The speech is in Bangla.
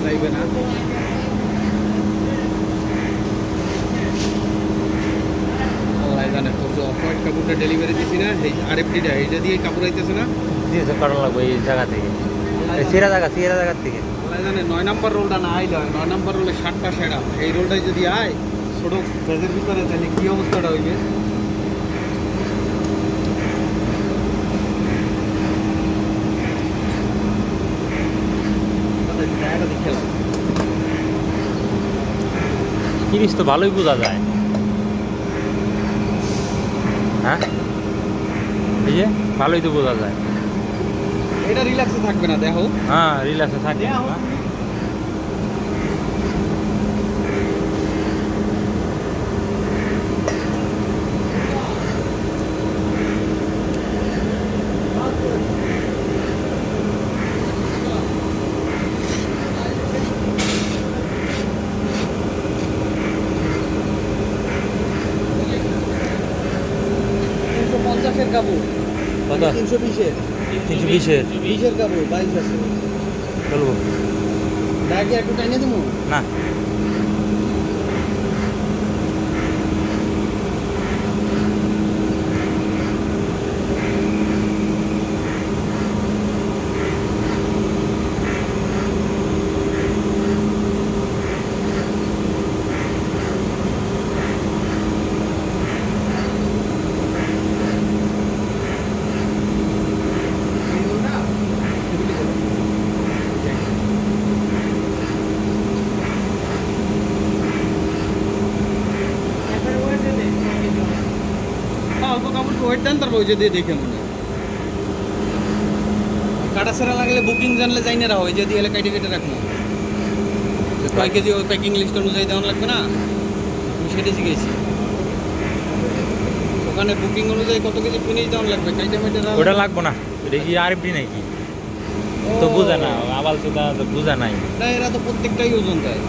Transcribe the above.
চাইবে না। আল্লাহ জানে তোর যে অফ হোয়াইট কাপড়টা ডেলিভারি দিছি না, এই আরএফডিটা এইটা দিয়ে কাপড় আইতেছে না, দিয়েছে কারণ লাগবে এই জায়গা থেকে, সেরা জায়গার থেকে। আল্লাহ জানে 9 নম্বর রোলটা না আইলে হয়, 9 নম্বর রোলে 7টা সেরা, এই রোলটাই যদি আয় ছোটো ব্যাগের ভিতরে, তাহলে কী অবস্থাটা হইবে। জিনিস তো ভালোই বোঝা যায়। হ্যাঁ, এই যে ভালোই তো বোঝা যায়। এটা রিল্যাক্সে থাকবে না, দেখো। হ্যাঁ, রিল্যাক্সে থাকে। দেখো। কাপড় কত? 320-এর 320-এর 20-এর কাপড় 22 আছে। বলবো ব্যাগে একটু টাইনে দেবো না। অল্প কাপড় ওয়েট দেন, তারপর ওই যে দিয়ে দেখে মনে কাটা সেরা লাগলে বুকিং জানলে যাই না রাখো, ওই যে দিয়ে এলে কেটে কেটে রাখবো। কয় কেজি ওই প্যাকিং লিস্ট অনুযায়ী দেওয়া লাগবে না, আমি সেটা শিখেছি। ওখানে বুকিং অনুযায়ী কত কেজি ফিনিশ দেওয়া লাগবে, কাইটে মেটে ওটা লাগবো না। এটা কি আরএফডি নাকি? তো বোঝা না, আবাল তো বোঝা নাই। এরা তো প্রত্যেকটাই ওজন দেয়।